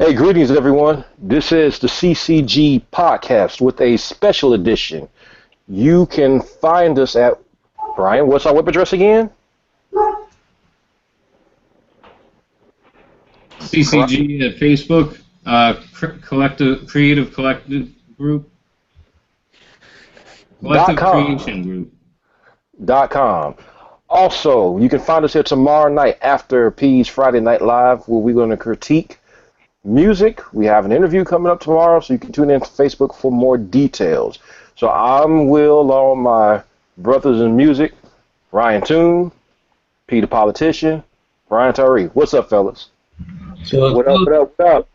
Hey, greetings, everyone. This is the CCG podcast with a special edition. You can find us at, Brian, what's our web address again? CCG at Facebook, Creative Collective Group, Dot Collective com. Creation Group. Dot com. Also, you can find us here tomorrow night after P's Friday Night Live, where we're going to critique music. We have an interview coming up tomorrow, so you can tune in to Facebook for more details. So I'm Will, along with my brothers in music, Ryan Toon, P the politician, Brian Tyree. What's up, fellas? So, What up? What up? What up?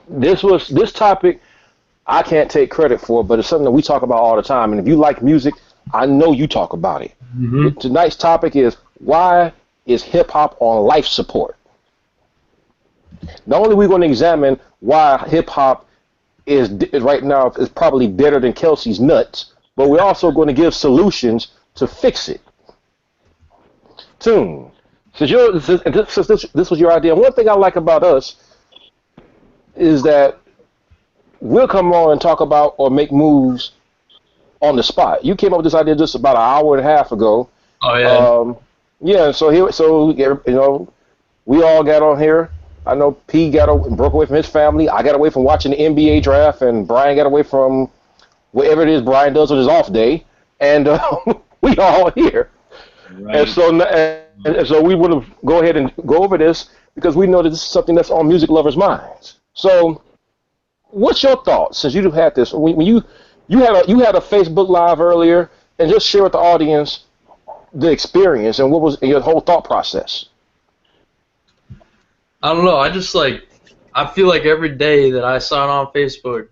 This topic I can't take credit for, but it's something that we talk about all the time. And if you like music, I know you talk about it. Tonight's topic is, why is hip hop on life support? Not only are we going to examine why hip hop is right now is probably better than Kelsey's nuts, but we're also going to give solutions to fix it. Tune. Since this was your idea, one thing I like about us is that we'll come on and talk about or make moves on the spot. You came up with this idea just about an hour and a half ago. oh yeah, Yeah. So we all got on here. I know P broke away from his family. I got away from watching the NBA draft, and Brian got away from whatever it is Brian does on his off day, and we all here. Right. And so we want to go ahead and go over this because we know that this is something that's on music lovers' minds. So, what's your thoughts since you've had this? When you had a Facebook Live earlier, and just share with the audience the experience and what was your whole thought process. I don't know. I feel like every day that I sign on Facebook,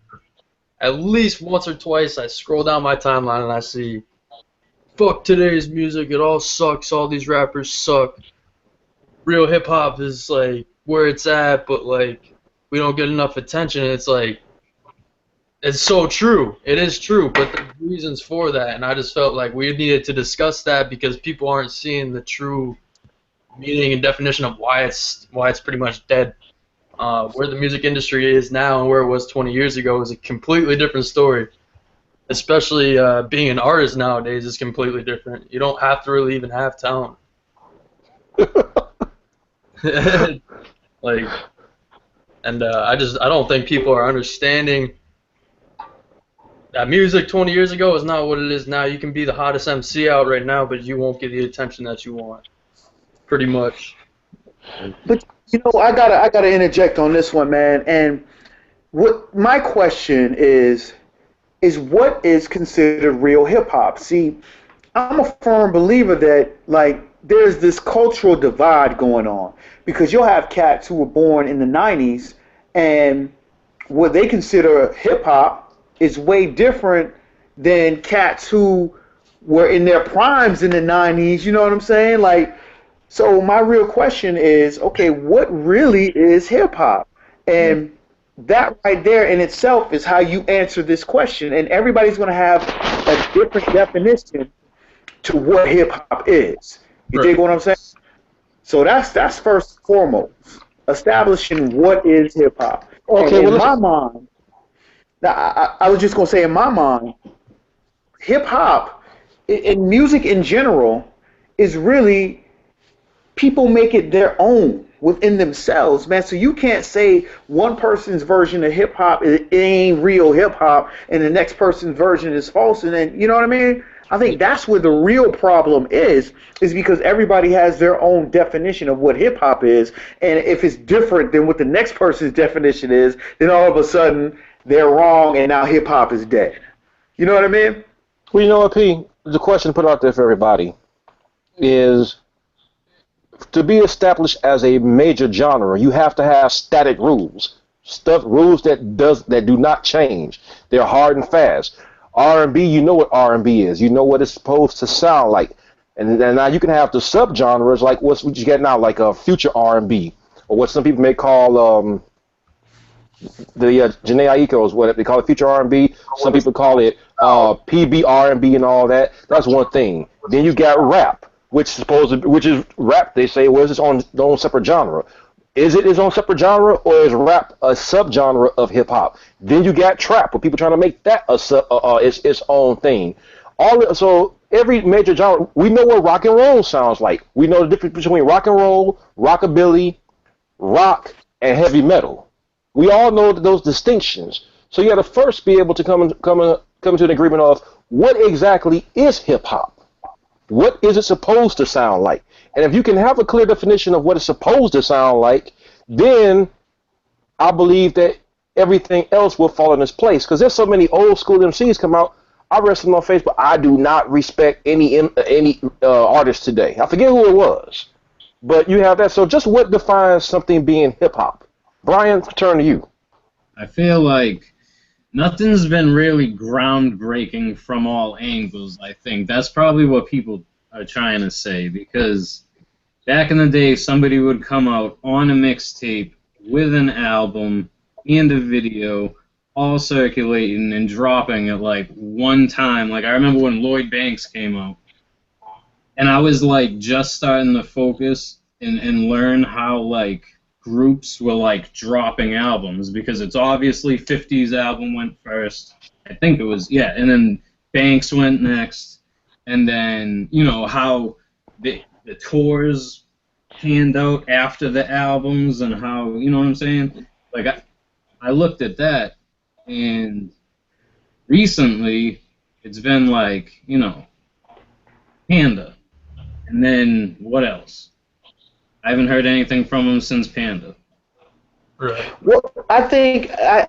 at least once or twice, I scroll down my timeline and I see, fuck today's music, it all sucks, all these rappers suck. Real hip hop is like where it's at, but like we don't get enough attention. It's like, it's so true. It is true, but there's reasons for that, and I just felt like we needed to discuss that because people aren't seeing the true meaning and definition of why it's pretty much dead. Where the music industry is now and where it was 20 years ago is a completely different story. Especially being an artist nowadays is completely different. You don't have to really even have talent. Like, and I don't think people are understanding that music 20 years ago is not what it is now. You can be the hottest MC out right now, but you won't get the attention that you want. Pretty much. But I gotta interject on this one, man. And what my question is what is considered real hip hop? See, I'm a firm believer that like there's this cultural divide going on because you'll have cats who were born in the 90s and what they consider hip hop is way different than cats who were in their primes in the 90s, you know what I'm saying? Like, so my real question is, okay, what really is hip hop? And that right there in itself is how you answer this question. And everybody's going to have a different definition to what hip hop is. You dig what I'm saying? So that's first and foremost, establishing what is hip hop. Okay, And in my mind, now, I was just going to say, in my mind, hip hop and music in general is really people make it their own within themselves, man. So you can't say one person's version of hip hop it ain't real hip hop and the next person's version is false. And then, you know what I mean? I think that's where the real problem is because everybody has their own definition of what hip hop is. And if it's different than what the next person's definition is, then all of a sudden they're wrong and now hip hop is dead. You know what I mean? Well, you know what, P? The question to put out there for everybody is, to be established as a major genre, you have to have static rules, rules that do not change. They're hard and fast. R&B, you know what R&B is. You know what it's supposed to sound like. And now you can have the subgenres like what you get now, like a future R&B, or what some people may call the Janae Aiko's, what they call it, future R&B. Some people call it PB R&B and all that. That's one thing. Then you got rap, which is rap. They say was its own separate genre. Is it its own separate genre, or is rap a subgenre of hip hop? Then you got trap, where people trying to make that its own thing. So every major genre, we know what rock and roll sounds like. We know the difference between rock and roll, rockabilly, rock, and heavy metal. We all know those distinctions. So you got to first be able to come to an agreement of what exactly is hip hop. What is it supposed to sound like? And if you can have a clear definition of what it's supposed to sound like, then I believe that everything else will fall in its place. Because there's so many old school MCs come out. I read some on Facebook. I do not respect any artist today. I forget who it was. But you have that. So just what defines something being hip hop? Brian, turn to you. I feel like nothing's been really groundbreaking from all angles, I think. That's probably what people are trying to say, because back in the day, somebody would come out on a mixtape with an album and a video, all circulating and dropping at, like, one time. Like, I remember when Lloyd Banks came out, and I was, like, just starting to focus and learn how, like, groups were, like, dropping albums, because it's obviously 50's album went first. I think it was, yeah, and then Banks went next, and then, you know, how the tours panned out after the albums, and how, you know what I'm saying? Like, I looked at that, and recently it's been, like, you know, Panda, and then what else? I haven't heard anything from him since Panda. Right. Well, I think I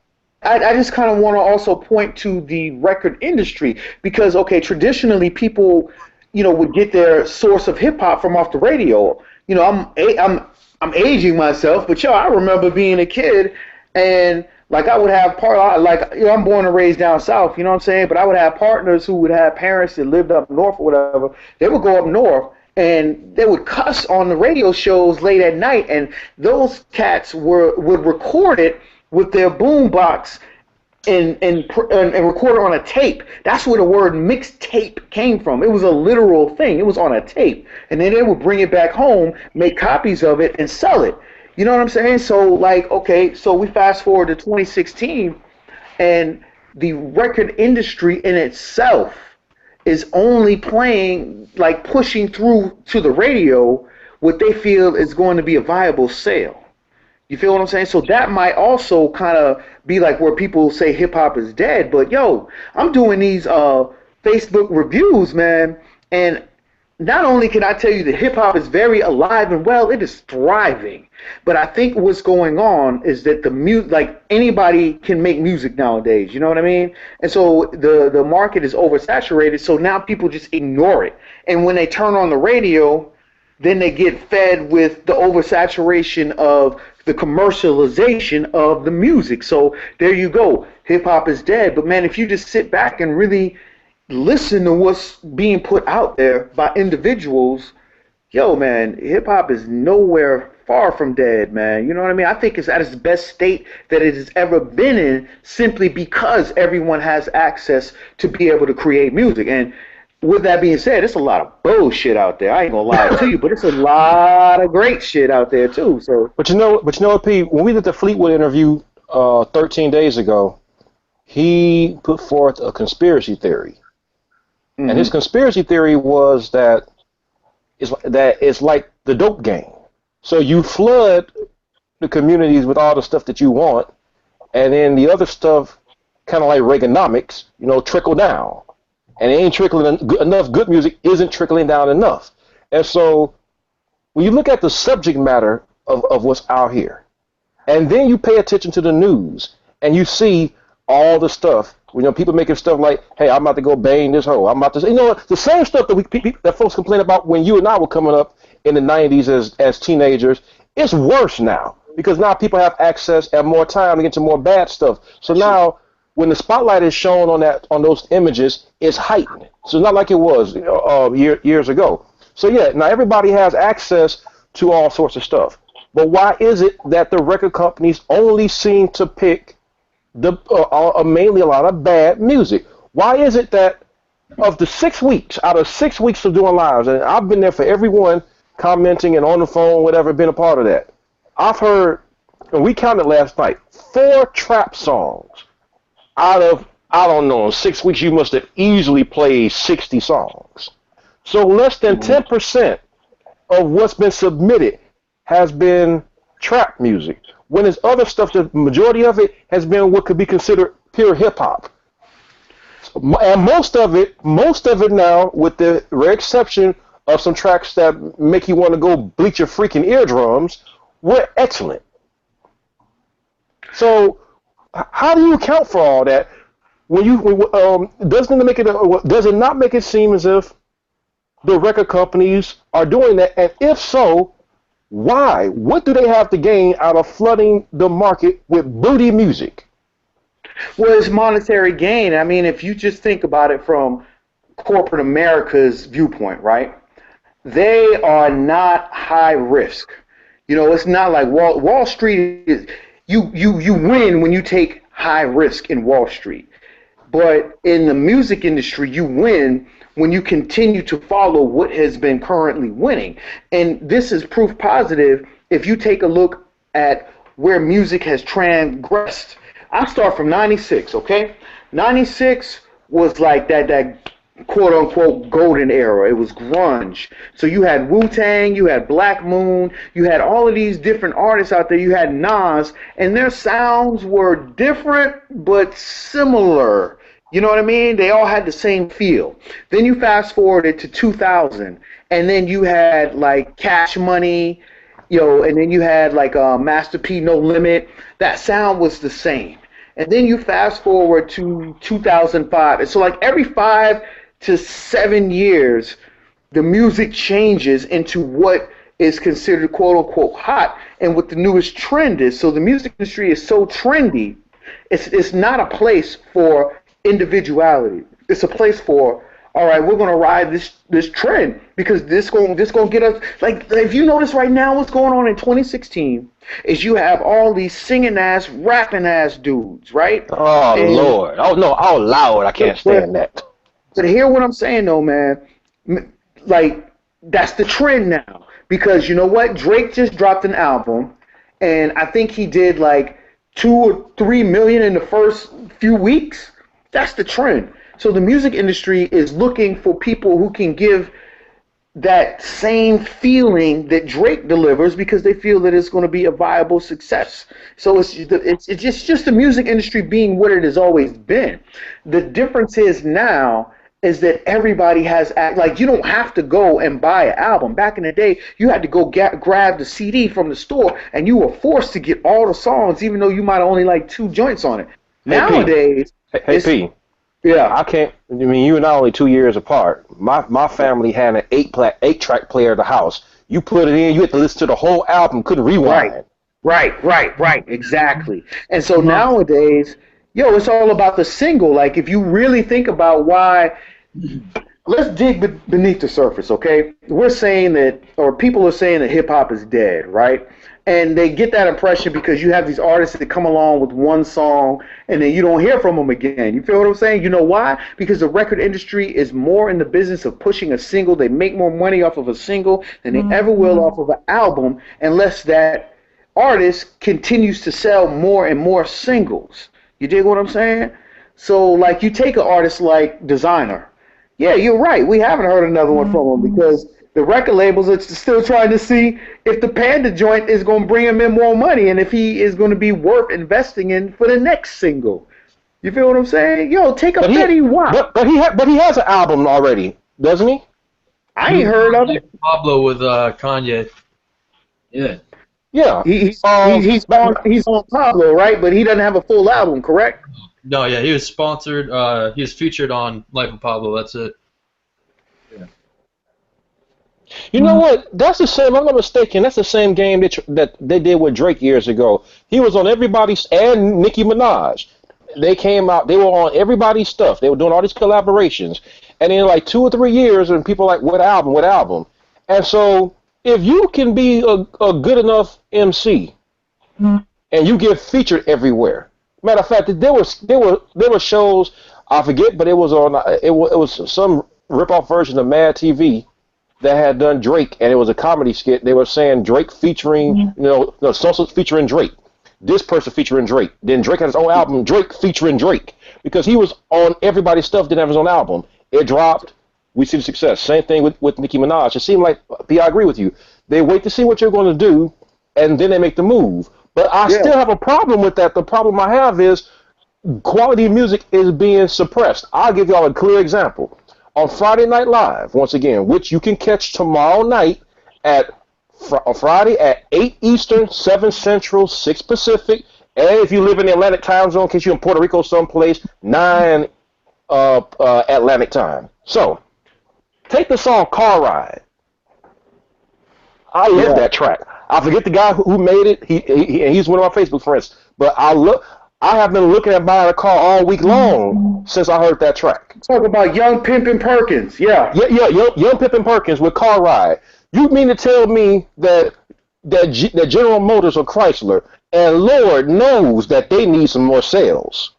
just kind of want to also point to the record industry because, okay, traditionally people, you know, would get their source of hip hop from off the radio. You know, I'm aging myself, but yo, I remember being a kid and like I would have I'm born and raised down south, you know what I'm saying? But I would have partners who would have parents that lived up north or whatever. They would go up north and they would cuss on the radio shows late at night, and those cats would record it with their boombox and record it on a tape. That's where the word mixtape came from. It was a literal thing. It was on a tape, and then they would bring it back home, make copies of it, and sell it. You know what I'm saying? So like, okay, so we fast forward to 2016, and the record industry in itself is only playing, like pushing through to the radio what they feel is going to be a viable sale. You feel what I'm saying? So that might also kind of be like where people say hip hop is dead. But yo, I'm doing these Facebook reviews, man, and not only can I tell you that hip hop is very alive and well, it is thriving. But I think what's going on is that like anybody can make music nowadays. You know what I mean? And so the market is oversaturated. So now people just ignore it. And when they turn on the radio, then they get fed with the oversaturation of the commercialization of the music. So there you go. Hip hop is dead. But man, if you just sit back and really listen to what's being put out there by individuals, yo, man, hip hop is nowhere far from dead, man. You know what I mean? I think it's at its best state that it has ever been in, simply because everyone has access to be able to create music. And with that being said, it's a lot of bullshit out there. I ain't gonna lie to you, but it's a lot of great shit out there too. So, but you know what, P? When we did the Fleetwood interview 13 days ago, he put forth a conspiracy theory. Mm-hmm. And his conspiracy theory was that it's like the dope game. So you flood the communities with all the stuff that you want, and then the other stuff, kind of like Reaganomics, you know, trickle down. And it ain't trickling enough. Good music isn't trickling down enough. And so when you look at the subject matter of what's out here, and then you pay attention to the news, and you see all the stuff, you know, people making stuff like, hey, I'm about to go bang this hoe. I'm about to, you know, the same stuff that folks complain about when you and I were coming up in the 90s as teenagers. It's worse now because now people have access and more time to get to more bad stuff. So now when the spotlight is shown on those images, it's heightened. So it's not like it was years ago. So yeah, now everybody has access to all sorts of stuff. But why is it that the record companies only seem to pick mainly a lot of bad music? Why is it that of the 6 weeks, out of 6 weeks of doing lives, and I've been there for everyone, commenting and on the phone, whatever, been a part of that, I've heard, and we counted last night, 4 trap songs out of, I don't know, in 6 weeks you must have easily played 60 songs. So less than 10% of what's been submitted has been trap music. When there's other stuff, the majority of it has been what could be considered pure hip hop. And most of it now, with the rare exception of some tracks that make you want to go bleach your freaking eardrums, were excellent. So how do you account for all that? Does it not make it seem as if the record companies are doing that? And if so, why? What do they have to gain out of flooding the market with booty music? Well, it's monetary gain. I mean, if you just think about it from corporate America's viewpoint, right? They are not high risk. You know, it's not like Wall Street is, you win when you take high risk in Wall Street. But in the music industry, you win when you continue to follow what has been currently winning. And this is proof positive if you take a look at where music has transgressed. I start from 96, okay? 96 was like that quote unquote golden era. It was grunge. So you had Wu-Tang, you had Black Moon, you had all of these different artists out there. You had Nas, and their sounds were different but similar. You know what I mean? They all had the same feel. Then you fast forwarded to 2000, and then you had like Cash Money, you know, and then you had like Master P, No Limit. That sound was the same. And then you fast forward to 2005. And so like every 5 to 7 years, the music changes into what is considered quote unquote hot and what the newest trend is. So the music industry is so trendy. It's not a place for individuality. It's a place for, all right, we're gonna ride this trend because this gonna get us. Like if you notice right now, what's going on in 2016 is you have all these singing ass, rapping ass dudes, right? Oh Lord! Oh no! Oh Lord! I can't stand that. But hear what I'm saying though, man. Like that's the trend now because you know what? Drake just dropped an album, and I think he did like 2 or 3 million in the first few weeks. That's the trend. So the music industry is looking for people who can give that same feeling that Drake delivers because they feel that it's going to be a viable success. So it's just the music industry being what it has always been. The difference is now is that everybody has, like, you don't have to go and buy an album. Back in the day, you had to go grab the CD from the store, and you were forced to get all the songs, even though you might only like 2 joints on it. Nowadays, Hey P. Yeah. I can't. I mean, you and I only 2 years apart. My family had an 8-track player at the house. You put it in, you had to listen to the whole album, couldn't rewind. Right. Exactly. And so nowadays, it's all about the single. Like if you really think about why, let's dig beneath the surface, okay? We're saying that, or people are saying that hip hop is dead, right? And they get that impression because you have these artists that come along with one song and then you don't hear from them again. You feel what I'm saying? You know why? Because the record industry is more in the business of pushing a single. They make more money off of a single than they ever will off of an album unless that artist continues to sell more and more singles. You dig what I'm saying? So like you take an artist like Designer. Yeah, you're right. We haven't heard another one from him because the record labels are still trying to see if the Panda joint is going to bring him in more money and if he is going to be worth investing in for the next single. You feel what I'm saying? Take a Fetty Wap. But he has an album already, doesn't he? I ain't heard of it. Pablo with Kanye. Yeah. Yeah. He's on Pablo, right? But he doesn't have a full album, correct? No, yeah, he was sponsored. He was featured on Life of Pablo. That's it. You know what? That's the same. I'm not mistaken. That's the same game that they did with Drake years ago. He was on everybody's and Nicki Minaj. They came out. They were on everybody's stuff. They were doing all these collaborations. And in like 2 or 3 years, and people like, what album? And so if you can be a good enough MC and you get featured everywhere. Matter of fact, there were shows. I forget, but it was on. It was some rip-off version of Mad TV. that had done Drake, and it was a comedy skit. They were saying Drake featuring, no, so featuring Drake. This person featuring Drake. Then Drake had his own album, Drake featuring Drake, because he was on everybody's stuff, didn't have his own album. It dropped. We see the success. Same thing with Nicki Minaj. It seemed like, P, I agree with you. They wait to see what you're going to do, and then they make the move. But I still have a problem with that. The problem I have is quality music is being suppressed. I'll give y'all a clear example. On Friday Night Live, once again, which you can catch tomorrow night at on Friday at 8 Eastern, 7 Central, 6 Pacific, and if you live in the Atlantic time zone, in case you're in Puerto Rico someplace, 9 Atlantic time. So, take the song Car Ride. I love that track. I forget the guy who made it. He's one of my Facebook friends. But I have been looking at buying a car all week long since I heard that track. Talk about Young Pimpin' Perkins. Yeah, Young Pimpin' Perkins with Car Ride. You mean to tell me that General Motors or Chrysler, and Lord knows that they need some more sales.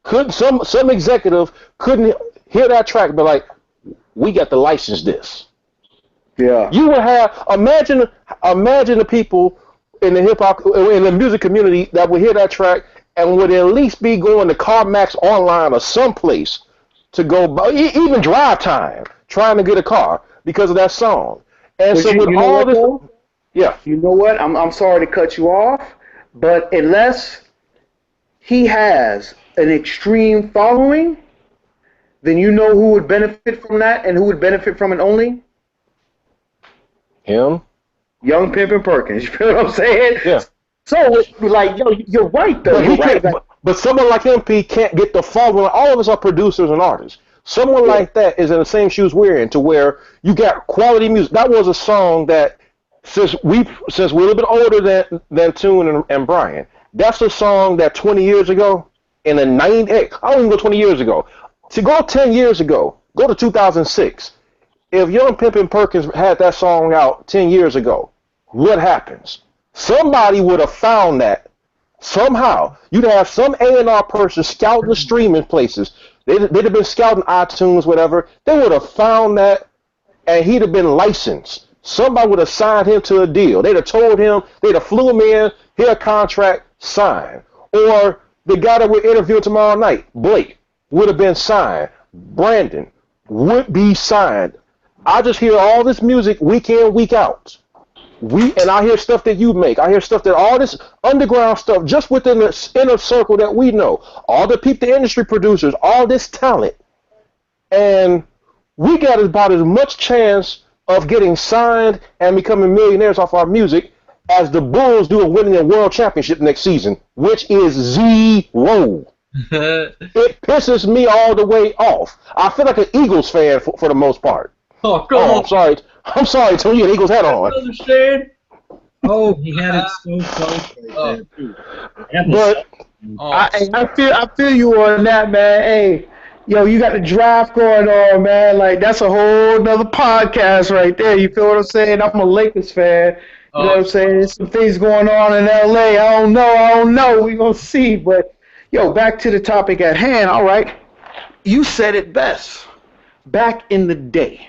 Couldn't some executive couldn't hear that track and be like, we got to license this. Yeah. You would have imagine the people in the hip hop in the music community that would hear that track and would at least be going to CarMax online or someplace to go buy, even drive time, trying to get a car because of that song. And but so with all this, yeah. You know what? I'm sorry to cut you off, but unless he has an extreme following, then you know who would benefit from that and who would benefit from it only? Him? Young Pimpin' Perkins. You feel what I'm saying? Yeah. So, like, yo, you're right, though. But someone like MP can't get the following. All of us are producers and artists. Someone like that is in the same shoes we're in, to where you got quality music. That was a song that, since we're a little bit older than Tune and Brian, that's a song that 20 years ago, in the 90s, I don't even go 20 years ago. To go 10 years ago, go to 2006. If Young Pimpin' Perkins had that song out 10 years ago, what happens? Somebody would have found that. Somehow, you'd have some A&R person scouting the streaming places. They'd have been scouting iTunes, whatever. They would have found that, and he'd have been licensed. Somebody would have signed him to a deal. They'd have told him, they'd have flew him in, here a contract, sign. Or the guy that we're interviewing tomorrow night, Blake, would have been signed. Brandon would be signed. I just hear all this music week in, week out. And I hear stuff that you make. I hear stuff that all this underground stuff just within the inner circle that we know. All the people, the industry producers, all this talent. And we got about as much chance of getting signed and becoming millionaires off our music as the Bulls do of winning a world championship next season, which is zero. It pisses me all the way off. I feel like an Eagles fan for the most part. Oh, come on. I'm sorry, Tony, you had Eagles hat on. I understand. Oh, he had it so close right there, too. But I feel you on that, man. Hey, yo, you got the draft going on, man. Like, that's a whole nother podcast right there. You feel what I'm saying? I'm a Lakers fan. You know what I'm saying? There's some things going on in L.A. I don't know. We gonna see. But, yo, back to the topic at hand. All right. You said it best. Back in the day.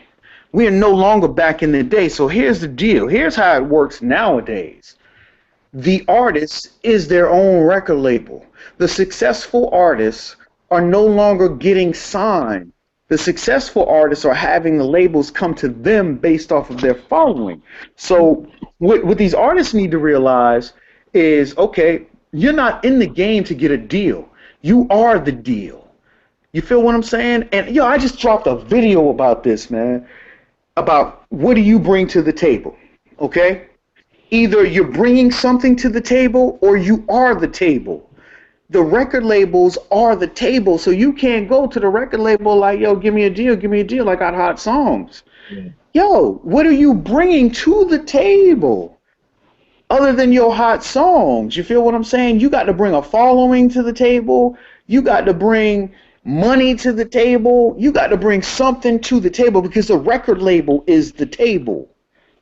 We are no longer back in the day. So here's the deal. Here's how it works nowadays. The artist is their own record label. The successful artists are no longer getting signed. The successful artists are having the labels come to them based off of their following. So what these artists need to realize is, okay, you're not in the game to get a deal. You are the deal. You feel what I'm saying? And, yo, I just dropped a video about this, man. About what do you bring to the table, okay? Either you're bringing something to the table or you are the table. The record labels are the table, so you can't go to the record label like, yo, give me a deal, I got hot songs. Yeah. Yo, what are you bringing to the table other than your hot songs? You feel what I'm saying? You got to bring a following to the table. You got to bring money to the table. You got to bring something to the table because the record label is the table.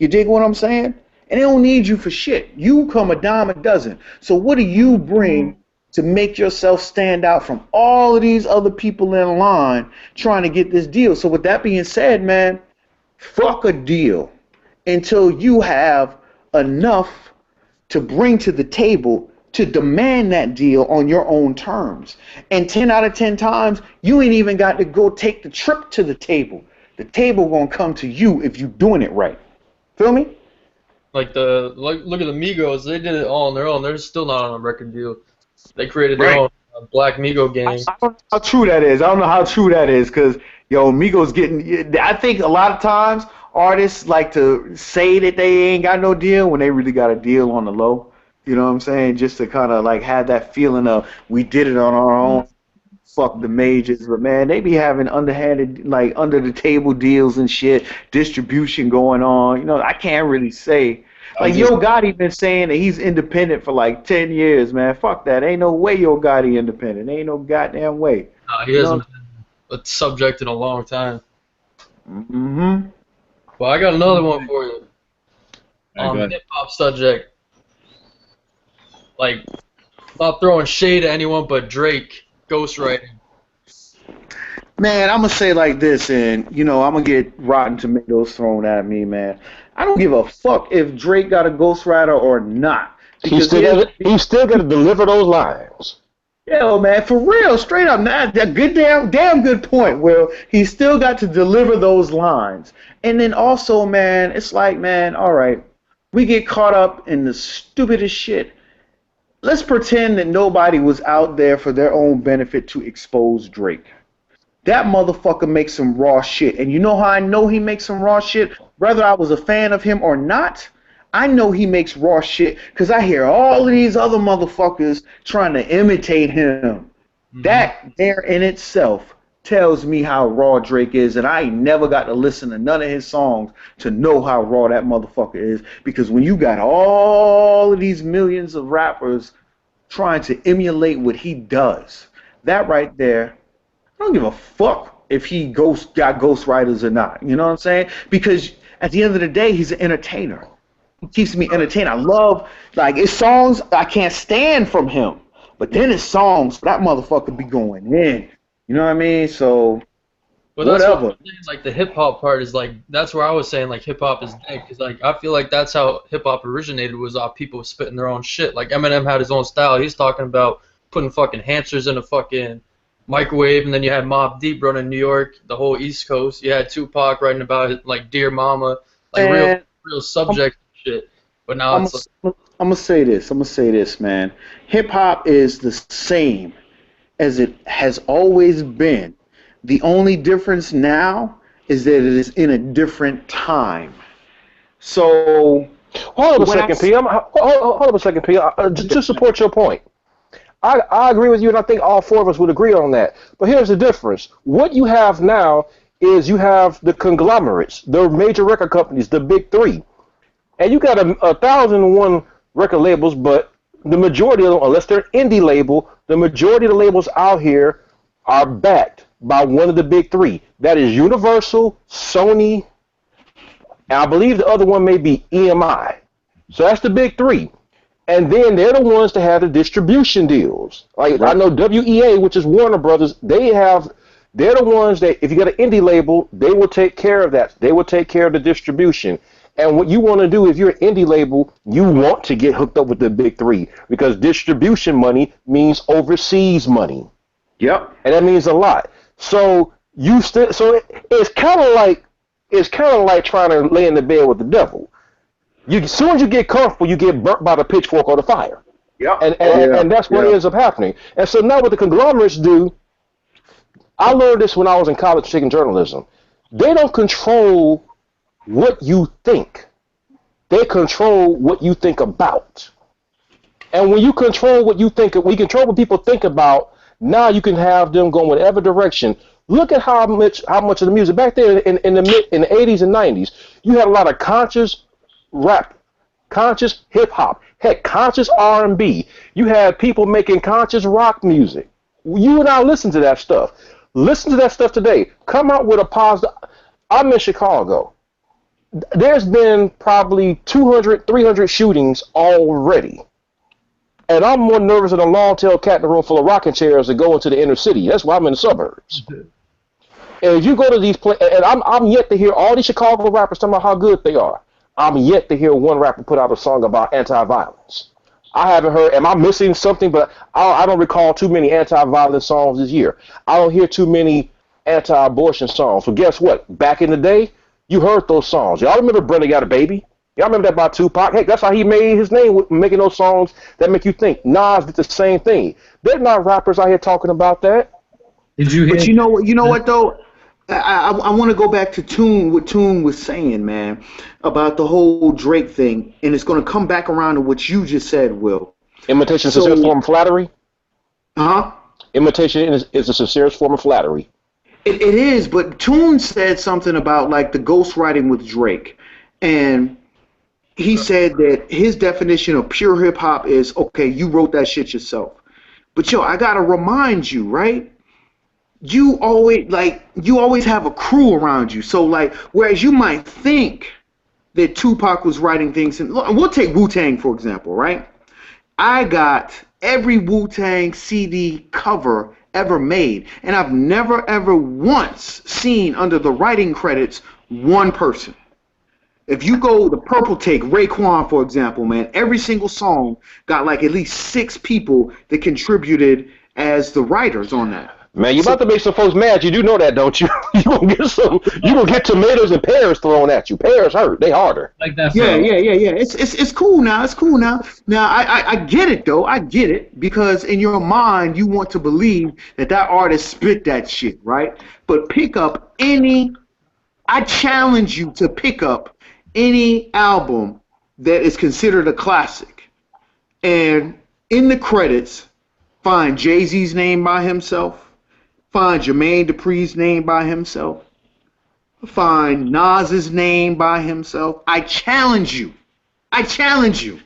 You dig what I'm saying? And they don't need you for shit. You come a dime a dozen. So what do you bring to make yourself stand out from all of these other people in line trying to get this deal? So with that being said, man, fuck a deal until you have enough to bring to the table to demand that deal on your own terms. And 10 out of 10 times, you ain't even got to go take the trip to the table. The table gonna come to you if you doing it right. Feel me? Like look at the Migos, they did it all on their own. They're still not on a record deal. They created their Right. own Black Migo gang. I don't know how true that is. I don't know how true that is because, yo, Migos getting. I think a lot of times artists like to say that they ain't got no deal when they really got a deal on the low. You know what I'm saying? Just to kind of like have that feeling of we did it on our own. Fuck the majors, but man, they be having underhanded, like under the table deals and shit, distribution going on. You know, I can't really say. Like Yo Gotti been saying that he's independent for like 10 years, man. Fuck that. Ain't no way Yo Gotti independent. Ain't no goddamn way. He hasn't been a subject in a long time. Mm-hmm. Well, I got another one for you. On the hip hop subject. Like, not throwing shade at anyone but Drake ghostwriting. Man, I'm gonna say like this, and you know I'm gonna get Rotten Tomatoes thrown at me, man. I don't give a fuck if Drake got a ghostwriter or not. He still got to deliver those lines. Yo, man, for real, straight up, nah, that good damn good point, Will. He still got to deliver those lines. And then also, man, it's like, man, all right, we get caught up in the stupidest shit. Let's pretend that nobody was out there for their own benefit to expose Drake. That motherfucker makes some raw shit. And you know how I know he makes some raw shit? Whether I was a fan of him or not, I know he makes raw shit because I hear all of these other motherfuckers trying to imitate him. Mm-hmm. That there in itself tells me how raw Drake is, and I ain't never got to listen to none of his songs to know how raw that motherfucker is, because when you got all of these millions of rappers trying to emulate what he does, that right there, I don't give a fuck if he got ghostwriters or not. You know what I'm saying? Because at the end of the day, he's an entertainer. He keeps me entertained. I love, like, his songs I can't stand from him. But then his songs, that motherfucker be going in. You know what I mean? So, but whatever. That's what, like, the hip-hop part is, like, that's where I was saying, like, hip-hop is dead. Because, like, I feel like that's how hip-hop originated, was off people spitting their own shit. Like, Eminem had his own style. He's talking about putting fucking hamsters in a fucking microwave, and then you had Mobb Deep running New York, the whole East Coast. You had Tupac writing about it, like Dear Mama, like real subject shit. But now I'm gonna say this, man. Hip hop is the same as it has always been. The only difference now is that it is in a different time. So hold up a second, P. Hold up a second, P. To support your point. I agree with you, and I think all four of us would agree on that. But here's the difference. What you have now is you have the conglomerates, the major record companies, the big three. And you got 1,001 record labels, but the majority of them, unless they're indie label, the majority of the labels out here are backed by one of the big three. That is Universal, Sony, and I believe the other one may be EMI. So that's the big three. And then they're the ones that have the distribution deals. Like, right. I know WEA, which is Warner Brothers, they're the ones that, if you got an indie label, they will take care of that. They will take care of the distribution. And what you want to do, if you're an indie label, you want to get hooked up with the big three, because distribution money means overseas money. Yep. And that means a lot. So it's kind of like trying to lay in the bed with the devil. As soon as you get comfortable, you get burnt by the pitchfork or the fire. Yeah. And that's what ends up happening. And so now what the conglomerates do, I learned this when I was in college taking journalism. They don't control what you think. They control what you think about. And when you control what you think, when you control what people think about, now you can have them go in whatever direction. Look at how much of the music back there in the 80s and 90s, you had a lot of conscious rap, conscious hip hop, heck, conscious R&B. You had people making conscious rock music. You and I listen to that stuff. Listen to that stuff today. Come out with a positive. I'm in Chicago. There's been probably 200, 300 shootings already. And I'm more nervous than a long-tailed cat in a room full of rocking chairs to go into the inner city. That's why I'm in the suburbs. if you go to these and I'm yet to hear all these Chicago rappers talking about how good they are. I'm yet to hear one rapper put out a song about anti-violence. I haven't heard. Am I missing something? But I don't recall too many anti-violence songs this year. I don't hear too many anti-abortion songs. So guess what? Back in the day, you heard those songs. Y'all remember Brenda Got a Baby? Y'all remember that by Tupac? Heck, that's how he made his name, with making those songs that make you think. Nas did the same thing. They're not rappers out here talking about that. Did you hear? But you know what though? I want to go back to Tune, what Tune was saying, man, about the whole Drake thing, and it's going to come back around to what you just said, Will. Imitation is a sincere form of flattery? Huh? Imitation is a sincere form of flattery. It is, but Tune said something about like the ghostwriting with Drake, and he said that his definition of pure hip hop is, okay, you wrote that shit yourself. But yo, I gotta remind you, right? You always have a crew around you. So like, whereas you might think that Tupac was writing things, and we'll take Wu-Tang for example, right? I got every Wu-Tang CD cover ever made, and I've never ever once seen under the writing credits one person. If you go the Purple Take, Raekwon for example, man, every single song got like at least 6 people that contributed as the writers on that. Man, you about to make some folks mad. You do know that, don't you? You gonna get tomatoes and pears thrown at you. Pears hurt. They harder. Like that. Yeah. It's cool now. It's cool now. Now I get it though. I get it because in your mind you want to believe that artist spit that shit, right? But pick up any. I challenge you to pick up any album that is considered a classic, and in the credits, find Jay-Z's name by himself. Find Jermaine Dupri's name by himself. Find Nas's name by himself. I challenge you. I challenge you.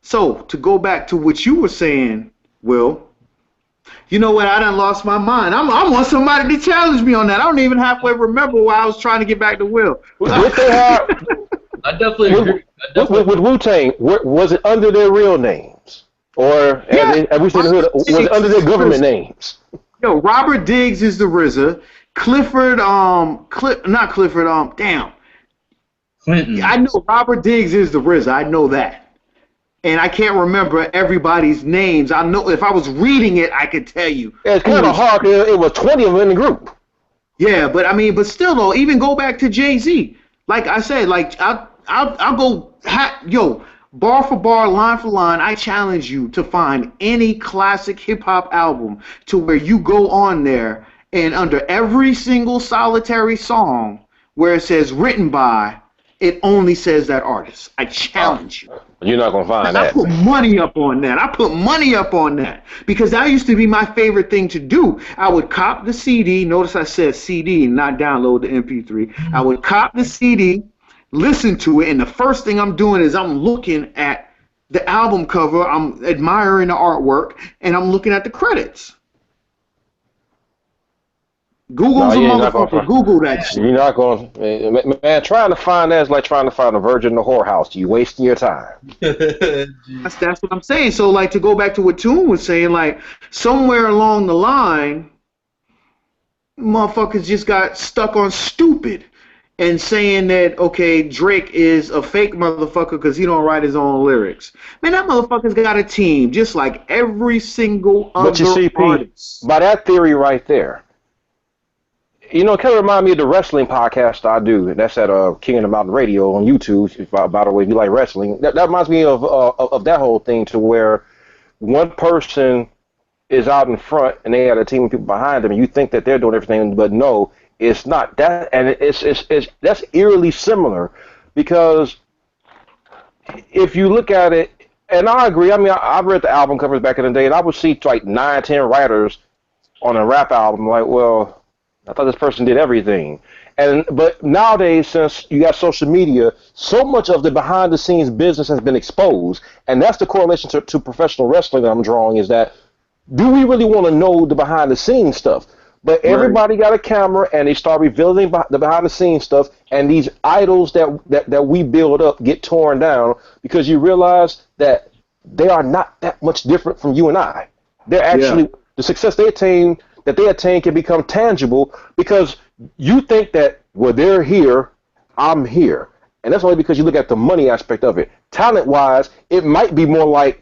So, to go back to what you were saying, Will, you know what? I done lost my mind. I want somebody to challenge me on that. I don't even halfway remember why I was trying to get back to Will. What they have, I definitely agree. with Wu-Tang, was it under their real names? Or, as we said in the hood, was it under their government names? Yo, Robert Diggs is the RZA. Clifford, not Clifford, damn. Clinton. I know Robert Diggs is the RZA. I know that. And I can't remember everybody's names. I know if I was reading it, I could tell you. Yeah, it's kind of hard. It was 20 of them in the group. Yeah, but still though, even go back to Jay-Z. Like I said, like I'll go, bar for bar, line for line, I challenge you to find any classic hip-hop album to where you go on there and under every single solitary song where it says written by, it only says that artist. I challenge you. You're not going to find that. I put money up on that. I put money up on that because that used to be my favorite thing to do. I would cop the CD. Notice I said CD, not download the MP3. I would cop the CD, listen to it, and the first thing I'm doing is I'm looking at the album cover, I'm admiring the artwork, and I'm looking at the credits. Google's a motherfucker. Google that shit. You're not going to... Man, trying to find that is like trying to find a virgin in the whorehouse. You're wasting your time. That's what I'm saying. So, like, to go back to what Toon was saying, like, somewhere along the line, motherfuckers just got stuck on stupid and saying that, okay, Drake is a fake motherfucker because he don't write his own lyrics. Man, that motherfucker's got a team just like every single other but you see, artist. Pete, by that theory right there, you know, it kind of remind me of the wrestling podcast I do. That's at King of the Mountain Radio on YouTube. By the way, if you like wrestling, that reminds me of that whole thing to where one person is out in front and they have a team of people behind them, and you think that they're doing everything, but no, it's not that. And it's that's eerily similar because if you look at it, and I agree. I mean, I read the album covers back in the day, and I would see like 9, 10 writers on a rap album. Like, well, I thought this person did everything. But nowadays, since you got social media, so much of the behind-the-scenes business has been exposed, and that's the correlation to professional wrestling that I'm drawing, is that do we really want to know the behind-the-scenes stuff? But everybody got a camera, and they start revealing the behind-the-scenes stuff, and these idols that we build up get torn down because you realize that they are not that much different from you and I. They're actually, the success they attain, that they attain can become tangible because you think that, well, they're here, I'm here. And that's only because you look at the money aspect of it. Talent-wise, it might be more like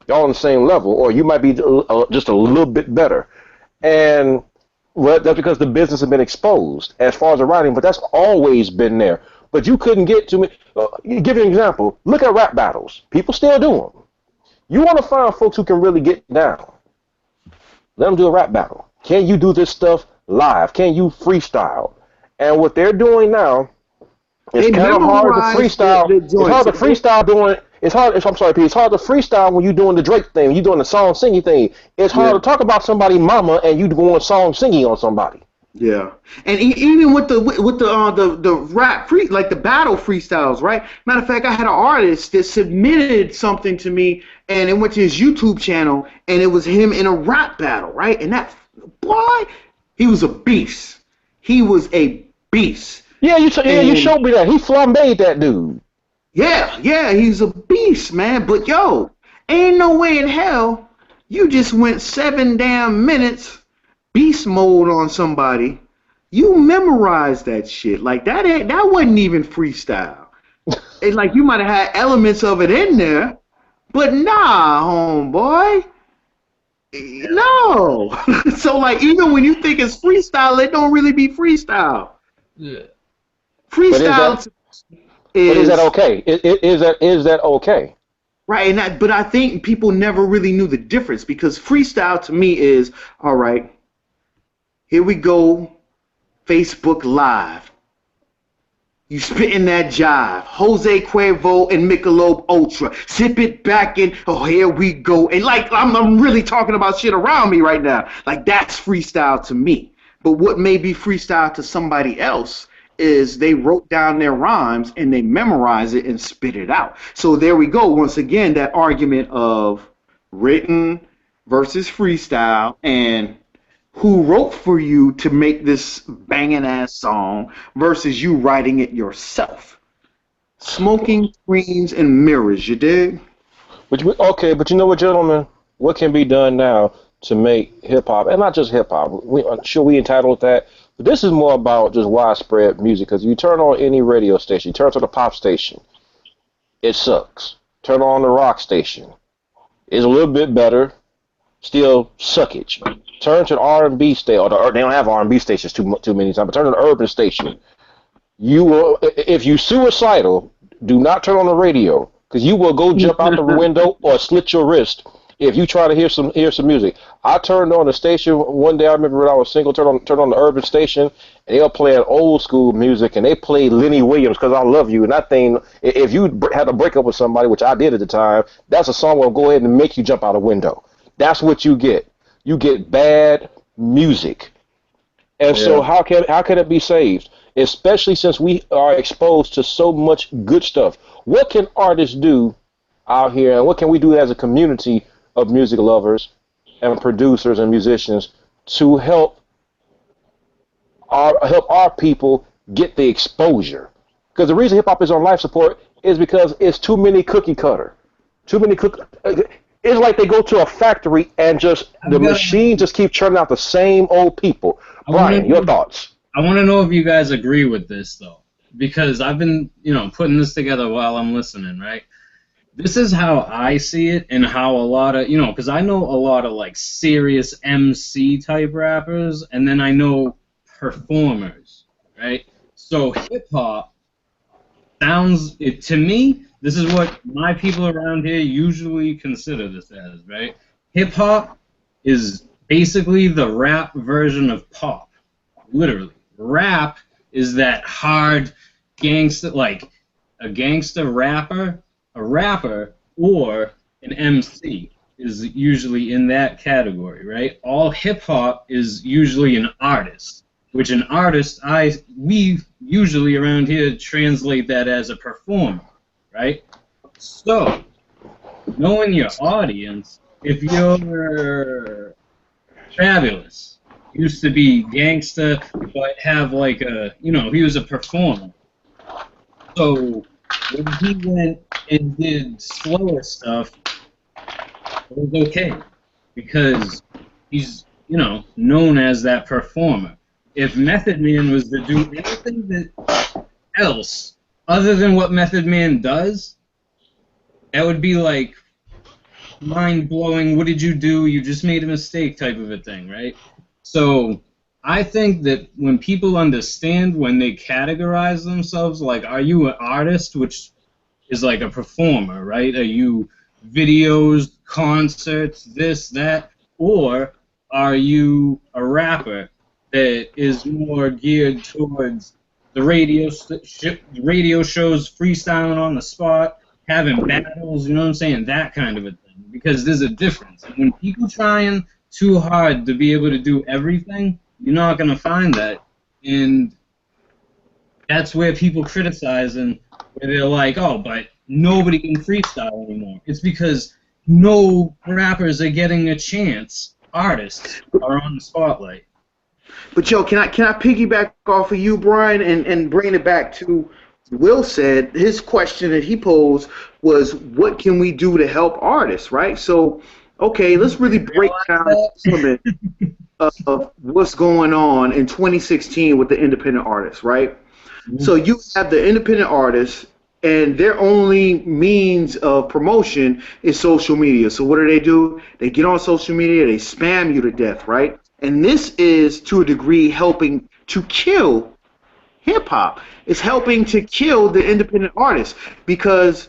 y'all on the same level, or you might be just a little bit better. And well, that's because the business has been exposed as far as the writing, but that's always been there. But you couldn't get to me. Give you an example. Look at rap battles. People still do them. You want to find folks who can really get down. Let them do a rap battle. Can you do this stuff live? Can you freestyle? And what they're doing now, it's kind of hard to freestyle. It's hard to freestyle doing. It's hard. I'm sorry, Pete. It's hard to freestyle when you're doing the Drake thing. You're doing the song singing thing. It's hard to talk about somebody's mama and you doing song singing on somebody. Yeah, and even with the rap free, like the battle freestyles, right? Matter of fact, I had an artist that submitted something to me, and it went to his YouTube channel, and it was him in a rap battle, right? And that boy, he was a beast. He was a beast. Yeah, you showed me that. He flambéed that dude. Yeah, he's a beast, man. But yo, ain't no way in hell you just went 7 damn minutes beast mode on somebody. You memorized that shit. Like that wasn't even freestyle. It's like you might have had elements of it in there, but nah, homeboy. No. So like even when you think it's freestyle, it don't really be freestyle. Yeah. Freestyle is that okay? Is that okay? Right, but I think people never really knew the difference because freestyle to me is, all right, here we go, Facebook Live. You spitting that jive. Jose Cuervo and Michelob Ultra. Sip it back in. Oh, here we go. And like, I'm really talking about shit around me right now. Like, that's freestyle to me. But what may be freestyle to somebody else is they wrote down their rhymes and they memorize it and spit it out. So there we go. Once again, that argument of written versus freestyle and who wrote for you to make this banging ass song versus you writing it yourself. Smoking screens and mirrors, you dig? But you know what, gentlemen? What can be done now to make hip hop, and not just hip hop? Should we entitle it that? But this is more about just widespread music, because you turn on any radio station, you turn to the pop station, it sucks. Turn on the rock station, it's a little bit better, still suckage. Turn to the R&B station, or they don't have R&B stations too many times, but turn to the urban station. You will, if you suicidal, do not turn on the radio, because you will go jump out the window or slit your wrist if you try to hear some music. I turned on the station one day. I remember when I was single. Turned on the urban station, and they were playing old school music, and they played Lenny Williams, "Cause I Love You." And that thing, if you had a breakup with somebody, which I did at the time, that's a song that will go ahead and make you jump out a window. That's what you get. You get bad music, and so how can it be saved? Especially since we are exposed to so much good stuff. What can artists do out here, and what can we do as a community of music lovers and producers and musicians to help our people get the exposure? Because the reason hip hop is on life support is because it's too many cookie cutter. It's like they go to a factory and the machine just keep churning out the same old people. Brian, your thoughts? I want to know if you guys agree with this, though, because I've been, putting this together while I'm listening, right? This is how I see it, and how a lot of, because I know a lot of, like, serious MC type rappers, and then I know performers, right? So hip-hop sounds, to me, this is what my people around here usually consider this as, right? Hip-hop is basically the rap version of pop, literally. Rap is that hard gangster, like a gangster rapper, or an MC is usually in that category, right? All hip-hop is usually an artist, which an artist, we usually around here translate that as a performer, right? So, knowing your audience, if you're Fabulous, used to be gangster, but have like he was a performer. So when he went and did slower stuff, it was okay because he's known as that performer. If Method Man was to do anything else other than what Method Man does, that would be like mind-blowing, what did you do? You just made a mistake type of a thing, right? So I think that when people understand, when they categorize themselves, like, are you an artist, which is like a performer, right? Are you videos, concerts, this, that, or are you a rapper that is more geared towards the radio shows, freestyling on the spot, having battles, you know what I'm saying? That kind of a thing. Because there's a difference. And when people trying too hard to be able to do everything, you're not going to find that. And that's where people criticize and where they're like, oh, but nobody can freestyle anymore. It's because no rappers are getting a chance. Artists are on the spotlight. But yo, can I piggyback off of you, Brian, and bring it back to Will said his question that he posed was, what can we do to help artists, right? So, okay, let's really break down some of what's going on in 2016 with the independent artists, right? So you have the independent artists, and their only means of promotion is social media. So what do? They get on social media, they spam you to death, right? And this is, to a degree, helping to kill hip-hop. It's helping to kill the independent artists because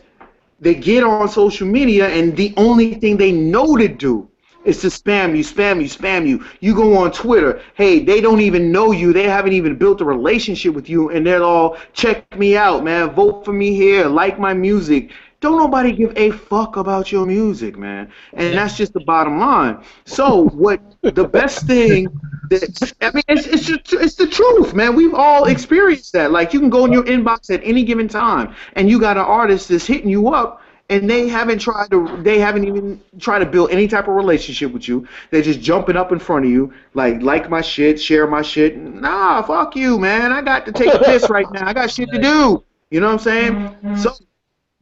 they get on social media and the only thing they know to do is to spam you, spam you, spam you. You go on Twitter, hey, they don't even know you. They haven't even built a relationship with you, and they're all, check me out, man. Vote for me here. Like my music. Don't nobody give a fuck about your music, man. And that's just the bottom line. So what the best thing that, I mean, it's the truth, man. We've all experienced that. Like, you can go in your inbox at any given time, and you got an artist that's hitting you up, and they haven't even tried to build any type of relationship with you. They're just jumping up in front of you, like my shit, share my shit. Nah, fuck you, man. I got to take a piss right now. I got shit to do. You know what I'm saying? So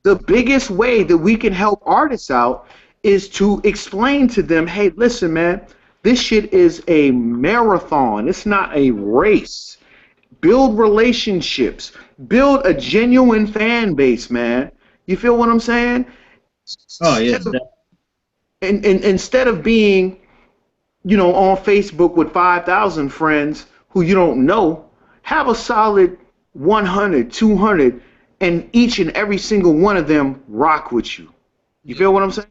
the biggest way that we can help artists out is to explain to them, hey, listen, man, this shit is a marathon. It's not a race. Build relationships. Build a genuine fan base, man. You feel what I'm saying? Oh, yeah. And instead of being, on Facebook with 5,000 friends who you don't know, have a solid 100, 200, and each and every single one of them rock with you. You feel what I'm saying?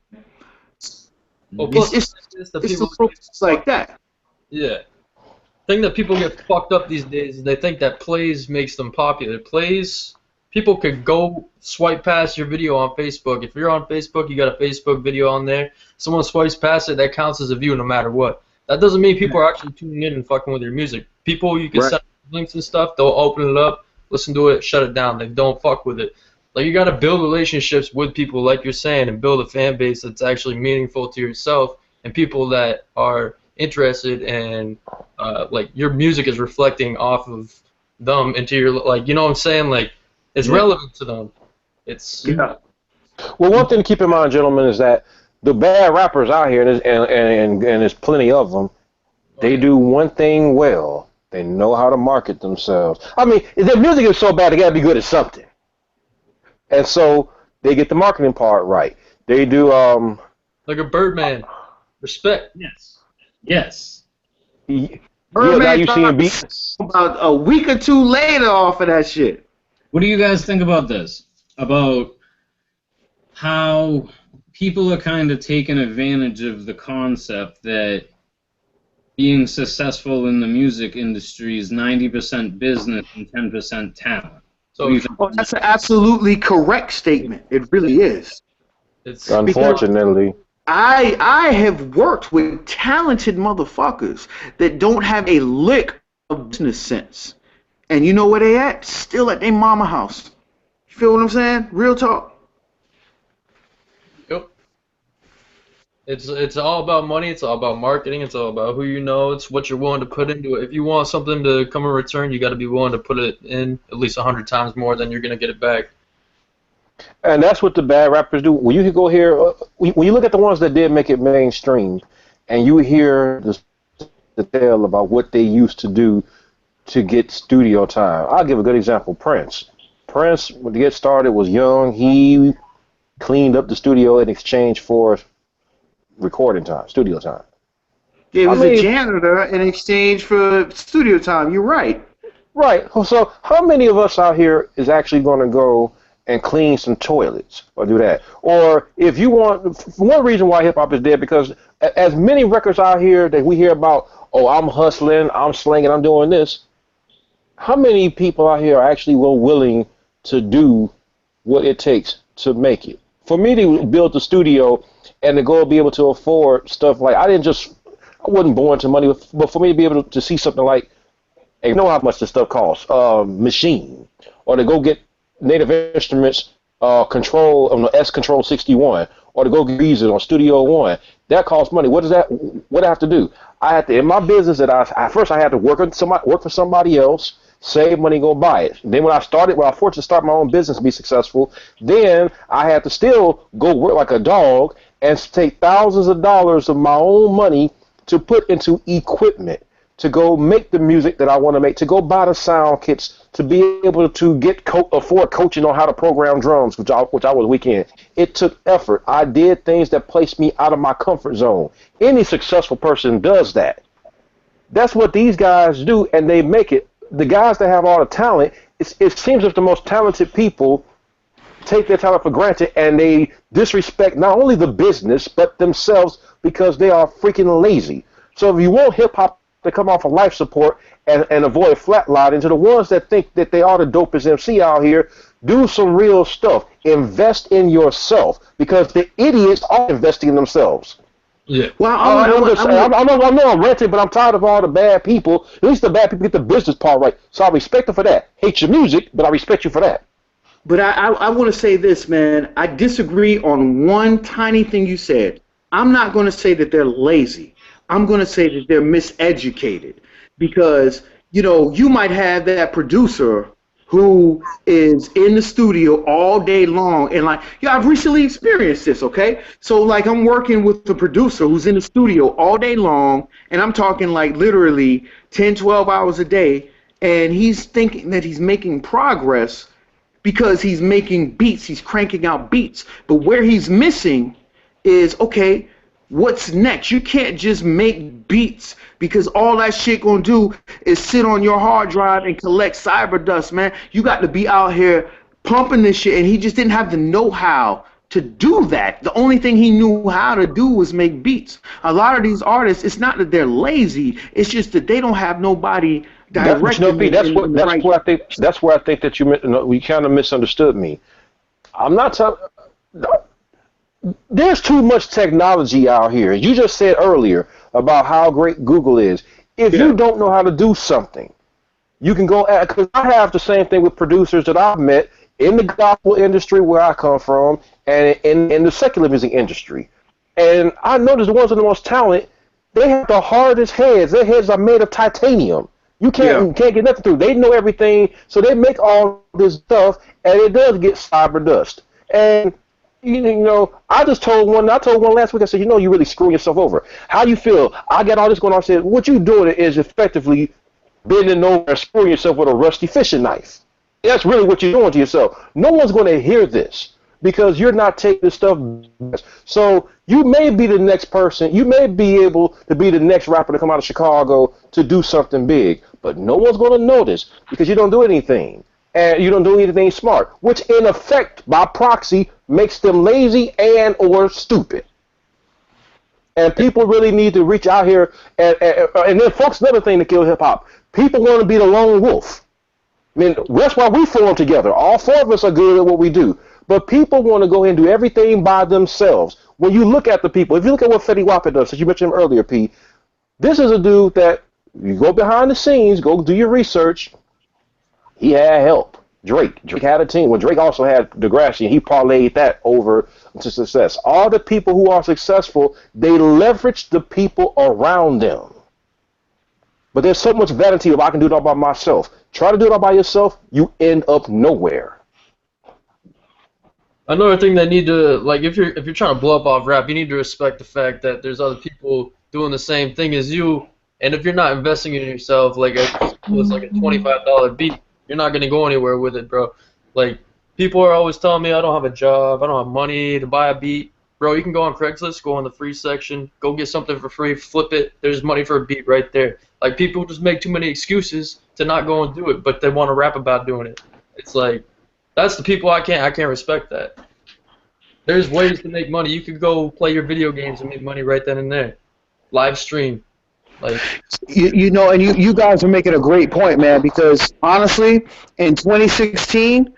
Well, It's like that. Yeah. Thing that people get fucked up these days is they think that plays makes them popular. Plays, people could go swipe past your video on Facebook. If you're on Facebook, you got a Facebook video on there. Someone swipes past it, that counts as a view no matter what. That doesn't mean people are actually tuning in and fucking with your music. People, you can send links and stuff, they'll open it up, listen to it, shut it down. They don't fuck with it. Like, you got to build relationships with people, like you're saying, and build a fan base that's actually meaningful to yourself and people that are interested and like your music is reflecting off of them into your, like, you know what I'm saying? Like, it's relevant to them. It's Well, one thing to keep in mind, gentlemen, is that the bad rappers out here, and there's plenty of them, they do one thing well. They know how to market themselves. I mean, if their music is so bad, they gotta be good at something. And so they get the marketing part right. They do like a Birdman. Respect. Yes. Birdman you seeing beats about a week or two later off of that shit. What do you guys think about this? About how people are kind of taking advantage of the concept that being successful in the music industry is 90% business and 10% talent. So That's an absolutely correct statement. It really is. it's unfortunately. I have worked with talented motherfuckers that don't have a lick of business sense. And you know where they at? Still at their mama house. You feel what I'm saying? Real talk. Yep. It's all about money. It's all about marketing. It's all about who you know. It's what you're willing to put into it. If you want something to come in return, you got to be willing to put it in at least 100 times more than you're gonna get it back. And that's what the bad rappers do. When you go here, when you look at the ones that did make it mainstream, and you hear the to tell about what they used to do to get studio time. I'll give a good example. Prince. Prince, when he get started, was young. He cleaned up the studio in exchange for recording time, studio time. Yeah, he I was a mean, janitor in exchange for studio time. You're right. right. So how many of us out here is actually going to go and clean some toilets or do that? Or if you want, one reason why hip hop is dead, because as many records out here that we hear about, oh, I'm hustling, I'm slinging, I'm doing this. How many people out here are actually willing to do what it takes to make it? For me to build the studio and to go be able to afford stuff like, I wasn't born to money, but for me to be able to see something like, hey, you know how much this stuff costs, machine, or to go get Native Instruments control on the S Control 61, or to go get Reason on Studio One, that costs money. What do I have to do? I had to, in my business that first I had to work for somebody else, save money, go buy it. Then when I fortunate to start my own business and be successful, then I had to still go work like a dog and take thousands of dollars of my own money to put into equipment, to go make the music that I want to make, to go buy the sound kits, to be able to afford coaching on how to program drums, which I was weak in. It took effort. I did things that placed me out of my comfort zone. Any successful person does that. That's what these guys do, and they make it. The guys that have all the talent, it seems that the most talented people take their talent for granted, and they disrespect not only the business but themselves because they are freaking lazy. So if you want hip hop to come off of life support and avoid flatlining, to the ones that think that they are the dopest MC out here, do some real stuff. Invest in yourself, because the idiots are investing in themselves. Yeah. Well, I know I'm ranting, but I'm tired of all the bad people. At least the bad people get the business part right. So I respect them for that. Hate your music, but I respect you for that. But I want to say this, man. I disagree on one tiny thing you said. I'm not going to say that they're lazy. I'm going to say that they're miseducated, because, you might have that producer who is in the studio all day long, and I've recently experienced this, okay? So I'm working with the producer who's in the studio all day long, and I'm talking literally 10, 12 hours a day, and he's thinking that he's making progress because he's making beats, he's cranking out beats. But where he's missing is, okay, what's next? You can't just make beats, because all that shit gonna do is sit on your hard drive and collect cyber dust, man. You got to be out here pumping this shit, and he just didn't have the know-how to do that. The only thing he knew how to do was make beats. A lot of these artists, it's not that they're lazy, it's just that they don't have nobody directing them. That's where I think that you kind of misunderstood me. I'm not telling. There's too much technology out here. You just said earlier about how great Google is. If you don't know how to do something, you can go at, because I have the same thing with producers that I've met in the gospel industry where I come from, and in the secular music industry. And I noticed the ones with the most talent, they have the hardest heads. Their heads are made of titanium. You can't get nothing through. They know everything, so they make all this stuff, and it does get cyber dust. And I told one last week, I said, you really screwing yourself over. How you feel? I got all this going on. I said, what you doing is effectively bending over and screwing yourself with a rusty fishing knife. That's really what you're doing to yourself. No one's going to hear this because you're not taking this stuff. So you may be the next person. You may be able to be the next rapper to come out of Chicago to do something big, but no one's going to notice because you don't do anything. And you don't do anything smart, which in effect, by proxy, makes them lazy and or stupid. And people really need to reach out here. And then, folks, another thing to kill hip-hop. People want to be the lone wolf. I mean, that's why we form together. All four of us are good at what we do. But people want to go and do everything by themselves. When you look at the people, if you look at what Fetty Wap does, as you mentioned him earlier, P, this is a dude that you go behind the scenes, go do your research. He had help. Drake had a team. Well, Drake also had Degrassi, and he parlayed that over to success. All the people who are successful, they leverage the people around them. But there's so much vanity if I can do it all by myself. Try to do it all by yourself, you end up nowhere. Another thing that need to, if you're trying to blow up off rap, you need to respect the fact that there's other people doing the same thing as you, And if you're not investing in yourself, like it's like a $25 beat, you're not gonna go anywhere with it, bro. Like people are always telling me I don't have a job, I don't have money to buy a beat. Bro, you can go on Craigslist, go in the free section, go get something for free, flip it. There's money for a beat right there. Like people just make too many excuses to not go and do it, but they want to rap about doing it. It's like that's the people I can't respect that. There's ways to make money. You could go play your video games and make money right then and there. Live stream. Like You know, and you guys are making a great point, man, because honestly, in 2016,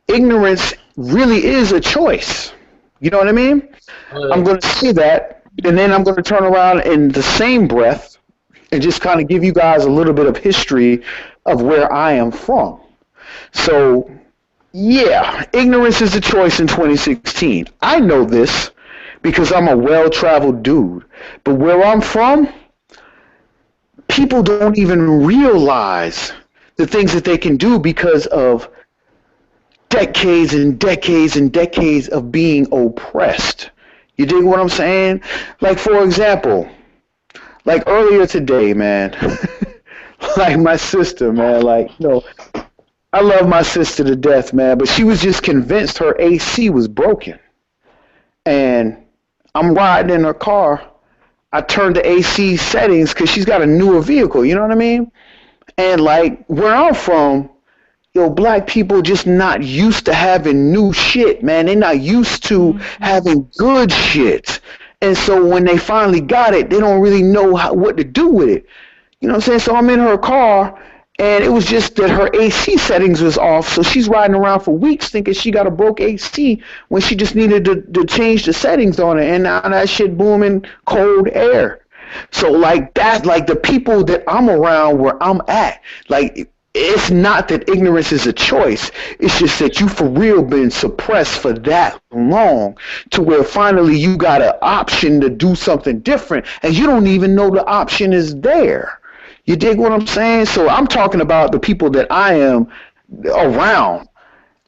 ignorance really is a choice. You know what I mean? I'm going to say that, and then I'm going to turn around in the same breath and just kind of give you guys a little bit of history of where I am from. So, yeah, ignorance is a choice in 2016. I know this because I'm a well-traveled dude. But where I'm from, people don't even realize the things that they can do because of decades and decades and decades of being oppressed. You dig what I'm saying? Like, for example, like earlier today, man, like my sister, man, like, you know, I love my sister to death, man, but she was just convinced her AC was broken. And I'm riding in her car. I turned the AC settings because she's got a newer vehicle, you know what I mean? And like where I'm from, yo, black people just not used to having new shit, man. They're not used to having good shit. And so when they finally got it, they don't really know what to do with it. You know what I'm saying? So I'm in her car, and it was just that her AC settings was off, so she's riding around for weeks thinking she got a broke AC when she just needed to change the settings on it, and now that shit booming cold air. So like that, like the people that I'm around where I'm at, like it's not that ignorance is a choice. It's just that you for real been suppressed for that long to where finally you got an option to do something different, and you don't even know the option is there. You dig what I'm saying? So I'm talking about the people that I am around.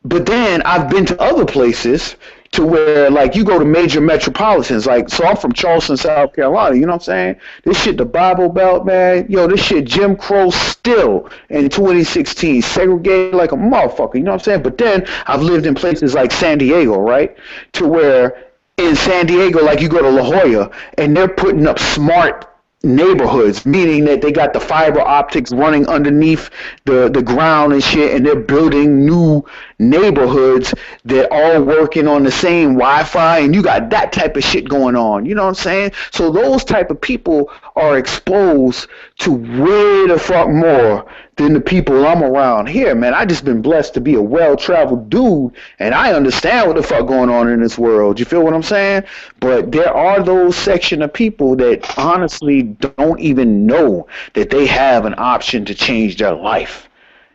But then I've been to other places to where, like, you go to major metropolitans. Like, so I'm from Charleston, South Carolina. You know what I'm saying? This shit, the Bible Belt, man. Yo, this shit, Jim Crow still in 2016. Segregated like a motherfucker. You know what I'm saying? But then I've lived in places like San Diego, right? To where in San Diego, like, you go to La Jolla, and they're putting up smart neighborhoods, meaning that they got the fiber optics running underneath the ground and shit, and they're building new neighborhoods that all working on the same Wi-Fi, and you got that type of shit going on. You know what I'm saying? So those type of people are exposed to way the fuck more than the people I'm around here, man. I just been blessed to be a well-traveled dude, and I understand what the fuck going on in this world. You feel what I'm saying? But there are those section of people that honestly don't even know that they have an option to change their life.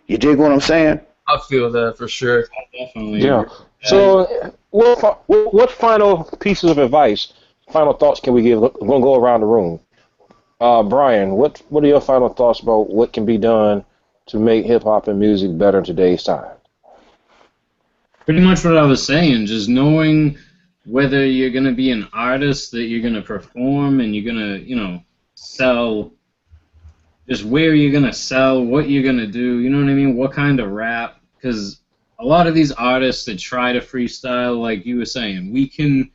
You dig what I'm saying? I feel that for sure. Definitely. Yeah. So, what final pieces of advice, final thoughts can we give? We're gonna go around the room. Brian, what are your final thoughts about what can be done to make hip hop and music better in today's time? Pretty much what I was saying, just knowing whether you're going to be an artist, that you're going to perform, and you're going to, sell, just where you're going to sell, what you're going to do, you know what I mean, what kind of rap, because a lot of these artists that try to freestyle, like you were saying, we can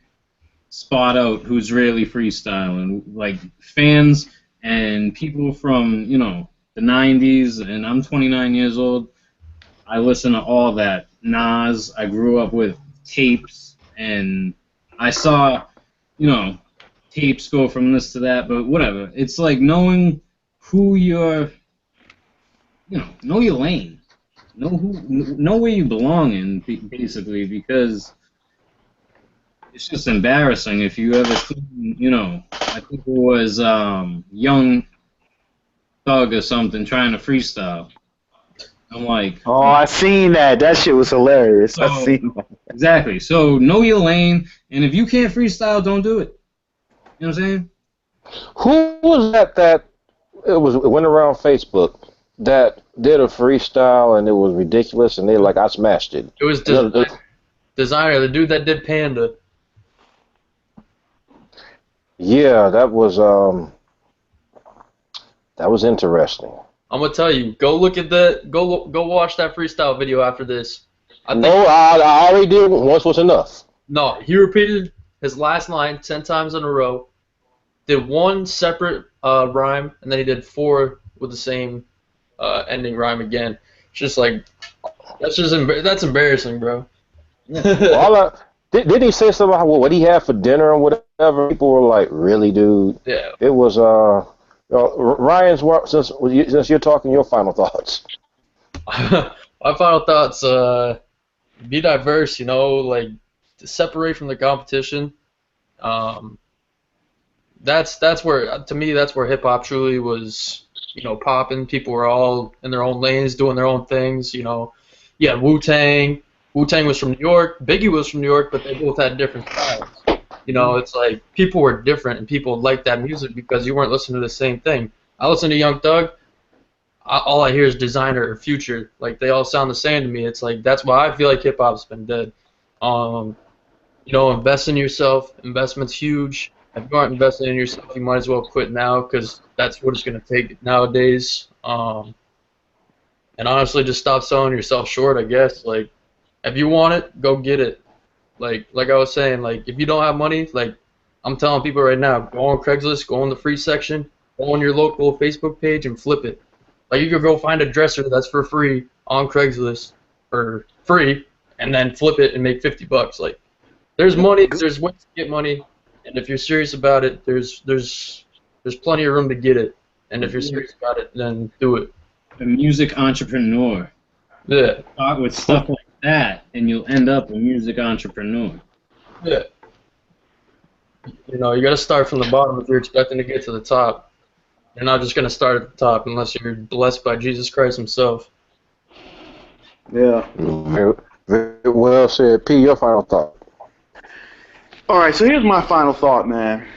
spot out who's really freestyling, like fans and people from, the 90s, and I'm 29 years old. I listen to all that. Nas, I grew up with tapes, and I saw, tapes go from this to that, but whatever. It's like knowing who you're, know your lane. Know where you belong in, basically, because it's just embarrassing if you ever see, I think it was Young Thug or something trying to freestyle. I'm like, oh, I seen that. That shit was hilarious. So, I seen that. Exactly. So know your lane, and if you can't freestyle, don't do it. You know what I'm saying? Who was that it went around Facebook that did a freestyle and it was ridiculous and they like I smashed it? It was Designer, the dude that did Panda. Yeah, that was That was interesting. I'm gonna tell you, go look at that. Go watch that freestyle video after this. I already did. Once was enough. No, he repeated his last line 10 times in a row. Did one separate rhyme, and then he did 4 with the same ending rhyme again. It's just like that's embarrassing, bro. Didn't he say something about what he had for dinner or whatever? People were like, "Really, dude?" Yeah. It was Ryan's. Since you're talking, your final thoughts. My final thoughts: be diverse. You know, like to separate from the competition. That's where, to me, that's where hip hop truly was, popping. People were all in their own lanes, doing their own things. Yeah, Wu-Tang. Wu-Tang was from New York. Biggie was from New York, but they both had different styles. It's like people were different, and people liked that music because you weren't listening to the same thing. I listen to Young Thug. All I hear is Designer or Future. Like they all sound the same to me. It's like that's why I feel like hip hop's been dead. Invest in yourself. Investment's huge. If you aren't investing in yourself, you might as well quit now because that's what it's going to take nowadays. And honestly, just stop selling yourself short, I guess. Like, if you want it, go get it. Like I was saying, like, if you don't have money, like, I'm telling people right now, go on Craigslist, go on the free section, go on your local Facebook page and flip it. Like, you could go find a dresser that's for free on Craigslist for free and then flip it and make $50. Like, there's money, there's ways to get money. And if you're serious about it, there's plenty of room to get it. And if you're serious about it, then do it. A music entrepreneur. Yeah. Start with stuff like that, and you'll end up a music entrepreneur. Yeah. You got to start from the bottom if you're expecting to get to the top. You're not just going to start at the top unless you're blessed by Jesus Christ himself. Yeah. Very, very well said. P, your final thought. All right, so here's my final thought, man.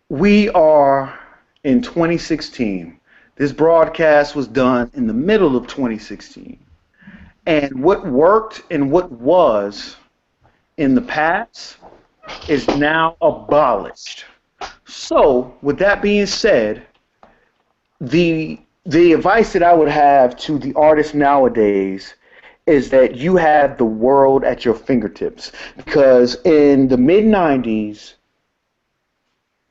We are in 2016. This broadcast was done in the middle of 2016. And what worked and what was in the past is now abolished. So, with that being said, the advice that I would have to the artists nowadays is that you have the world at your fingertips. Because in the mid-90s,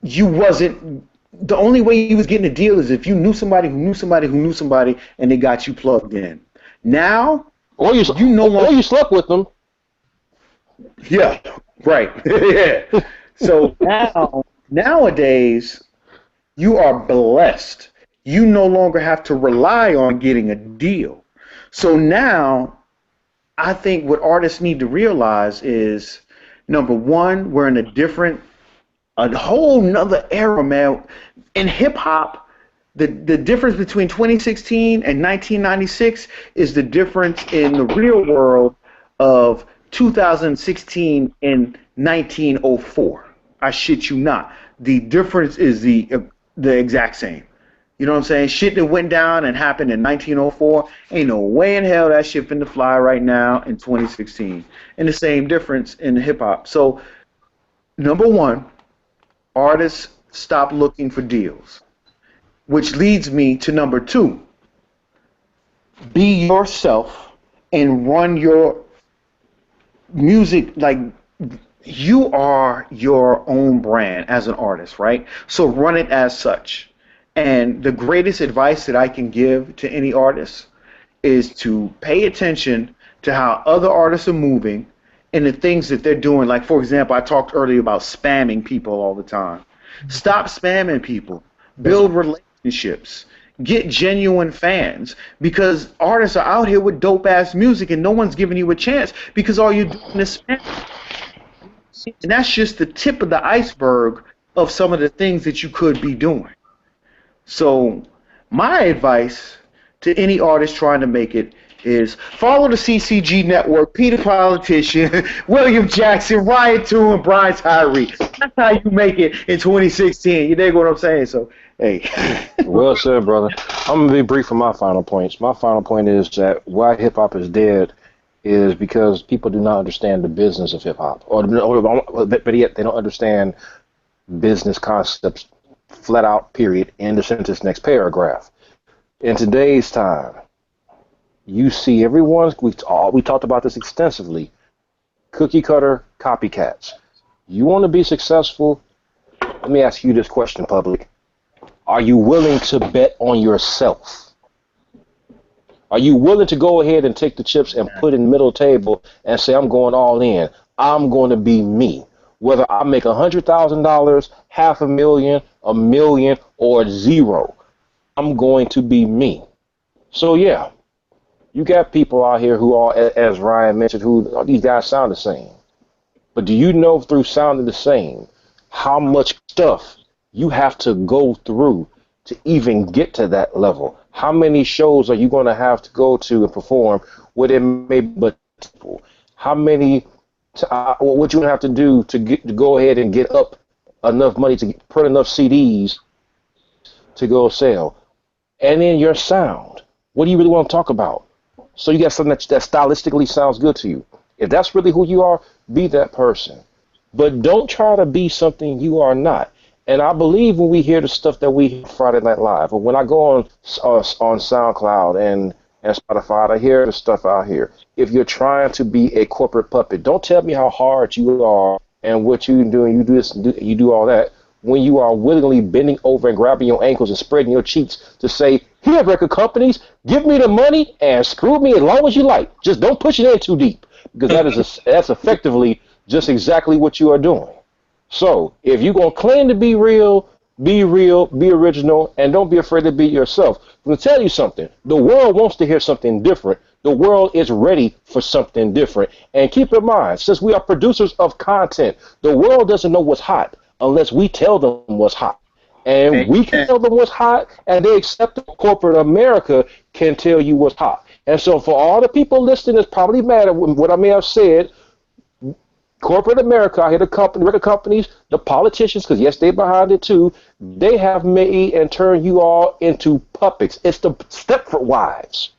the only way you was getting a deal is if you knew somebody who knew somebody who knew somebody and they got you plugged in. Now, or you slept with them. Yeah, right. Yeah. So nowadays, you are blessed. You no longer have to rely on getting a deal. So now, I think what artists need to realize is, number one, we're in a whole nother era, man. In hip hop, the difference between 2016 and 1996 is the difference in the real world of 2016 and 1904. I shit you not. The difference is the exact same. You know what I'm saying? Shit that went down and happened in 1904, ain't no way in hell that shit finna fly right now in 2016. And the same difference in hip hop. So, number one, artists stop looking for deals. Which leads me to number two. Be yourself and run your music like you are your own brand as an artist, right? So run it as such. And the greatest advice that I can give to any artist is to pay attention to how other artists are moving and the things that they're doing. Like, for example, I talked earlier about spamming people all the time. Stop spamming people. Build relationships. Get genuine fans. Because artists are out here with dope-ass music and no one's giving you a chance because all you're doing is spamming. And that's just the tip of the iceberg of some of the things that you could be doing. So my advice to any artist trying to make it is follow the CCG network, Peter Politician, William Jackson, Ryan Toon, and Brian Tyree. That's how you make it in 2016. You dig what I'm saying? So, hey. Well said, brother. I'm going to be brief on my final points. My final point is that why hip-hop is dead is because people do not understand the business of hip-hop. But yet they don't understand business concepts Flat out, period, end of sentence, next paragraph. In today's time, you see everyone's, we talked about this extensively, cookie cutter copycats. You want to be successful? Let me ask you this question, public. Are you willing to bet on yourself? Are you willing to go ahead and take the chips and put in the middle table and say, I'm going all in. I'm going to be me. Whether I make $100,000, $500,000, $1 million, or zero, I'm going to be me. So yeah, you got people out here who are, as Ryan mentioned, who these guys sound the same. But do you know through sounding the same how much stuff you have to go through to even get to that level? How many shows are you going to have to go to and perform where there may be but people? How many, what you have to do to go ahead and get up enough money to print enough CDs to go sell? And then your sound. What do you really want to talk about? So you got something that stylistically sounds good to you. If that's really who you are, be that person. But don't try to be something you are not. And I believe when we hear the stuff that we hear Friday Night Live, or when I go on SoundCloud and Spotify, I hear the stuff out here. If you're trying to be a corporate puppet, don't tell me how hard you are and what you're doing. You do this, you do all that. When you are willingly bending over and grabbing your ankles and spreading your cheeks to say, here, record companies, give me the money and screw me as long as you like. Just don't push it in too deep, because that's effectively just exactly what you are doing. So if you're going to claim to be real, be original, and don't be afraid to be yourself. I'm going to tell you something. The world wants to hear something different. The world is ready for something different. And keep in mind, since we are producers of content, the world doesn't know what's hot unless we tell them what's hot. And we can tell them what's hot, and they accept that corporate America can tell you what's hot. And so for all the people listening that's probably mad at what I may have said, corporate America, I hear the record companies, the politicians, because yes, they're behind it too, they have made and turned you all into puppets. It's the Stepford wives.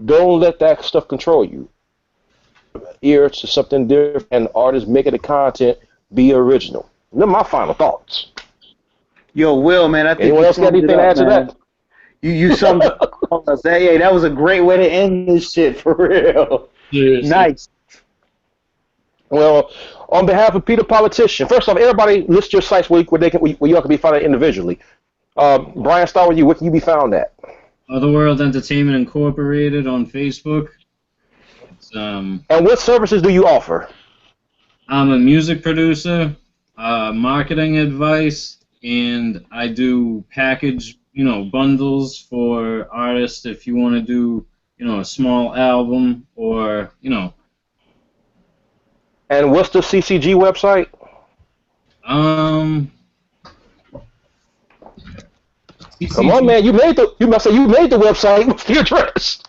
Don't let that stuff control you. Ear to something different, and artists making the content be original. They're my final thoughts. Yo, Will, man, I think anyone else got anything to add to that? You summed up all us. Hey, that was a great way to end this shit, for real. Seriously. Nice. Well, on behalf of Peter Politician, first off, everybody list your sites where y'all can be found individually. Brian, start with you. Where can you be found at? Otherworld Entertainment Incorporated on Facebook. And what services do you offer? I'm a music producer, marketing advice, and I do package, bundles for artists if you want to do, a small album or, And what's the CCG website? CCG. Come on, man! You made the website. What's the address?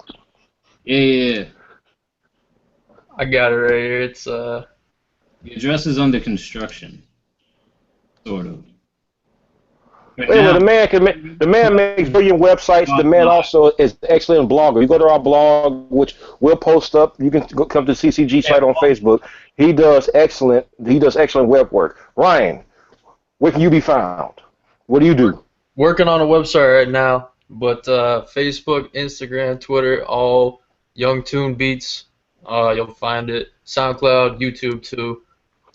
Yeah. I got it right here. It's The address is under construction, sort of. But Wait, now, the man makes brilliant websites. The man also is an excellent blogger. You go to our blog, which we'll post up. You can come to the CCG site on Facebook. He does excellent web work. Ryan, where can you be found? What do you do? working on a website right now, but Facebook, Instagram, Twitter, all Young Tune Beats. You'll find it. SoundCloud, YouTube too.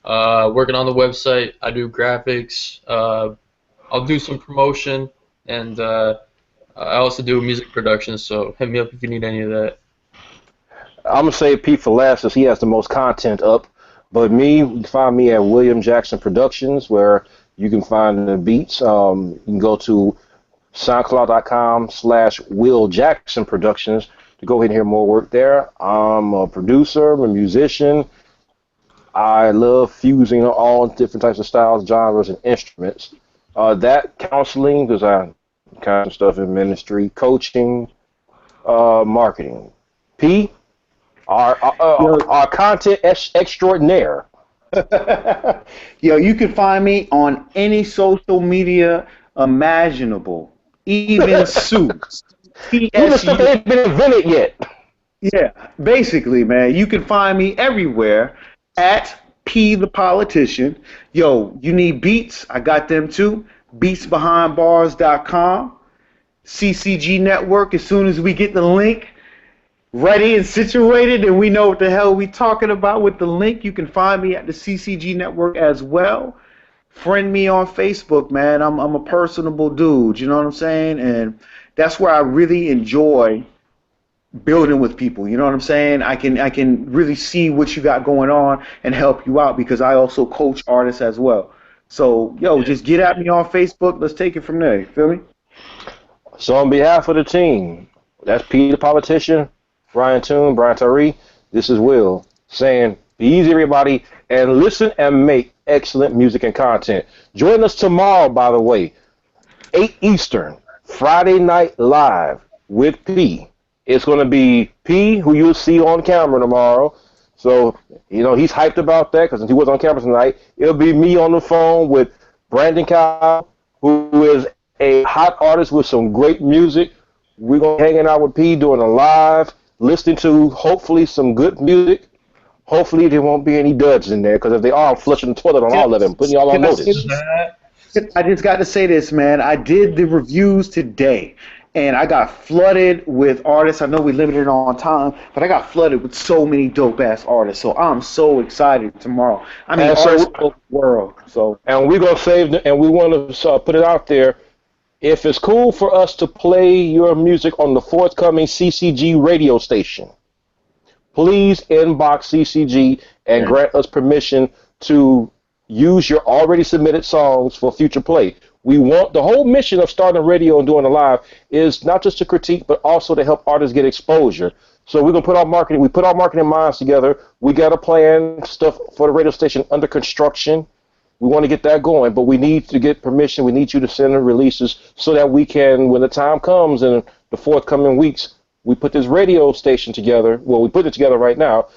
Working on the website. I do graphics. I'll do some promotion, and I also do music production, so hit me up if you need any of that. I'm going to say Pete for last, because he has the most content up. But me, you can find me at William Jackson Productions, where you can find the beats. You can go to soundcloud.com/Will Jackson Productions to go ahead and hear more work there. I'm a producer, I'm a musician. I love fusing all different types of styles, genres, and instruments. That counseling, because I kind of stuff in ministry, coaching, marketing. P, our content extraordinaire. Yo, you can find me on any social media imaginable, even Suits. Even stuff that ain't been invented yet. Yeah, basically, man, you can find me everywhere at P the Politician. Yo, you need beats? I got them too. beatsbehindbars.com, CCG Network. As soon as we get the link ready and situated and we know what the hell we talking about with the link, you can find me at the CCG Network as well. Friend me on Facebook, man. I'm a personable dude, you know what I'm saying? And that's where I really enjoy building with people. You know what I'm saying? I can really see what you got going on and help you out because I also coach artists as well. So, yo, just get at me on Facebook. Let's take it from there. You feel me? So on behalf of the team, that's Pete the Politician, Brian Toon, Brian Tyree, this is Will saying, be easy everybody, and listen and make excellent music and content. Join us tomorrow, by the way, 8 Eastern, Friday Night Live with P. It's going to be P, who you'll see on camera tomorrow. So, you know, he's hyped about that because he was on camera tonight. It'll be me on the phone with Brandon Kyle, who is a hot artist with some great music. We're going to be hanging out with P, doing a live, listening to hopefully some good music. Hopefully there won't be any duds in there because if they are, I'm flushing the toilet on all of them, putting y'all on notice. I just got to say this, man. I did the reviews today, and I got flooded with artists. I know we limited on time, but I got flooded with so many dope-ass artists. So I'm so excited tomorrow. I mean, artists all over the world. So, and we're going to save, and we want to put it out there. If it's cool for us to play your music on the forthcoming CCG radio station, please inbox CCG and grant us permission to use your already submitted songs for future play. We want the whole mission of starting radio and doing a live is not just to critique, but also to help artists get exposure. So we're gonna put our marketing. We put our marketing minds together. We got a plan stuff for the radio station under construction. We want to get that going, but we need to get permission. We need you to send the releases so that we can, when the time comes in the forthcoming weeks, we put this radio station together. Well, we put it together right now.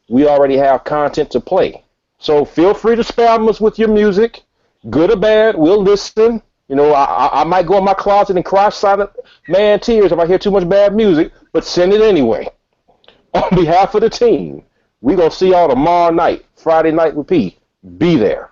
We already have content to play. So feel free to spam us with your music, good or bad. We'll listen. You know, I might go in my closet and cry silent man tears if I hear too much bad music, but send it anyway. On behalf of the team, we're going to see y'all tomorrow night, Friday night with P. Be there.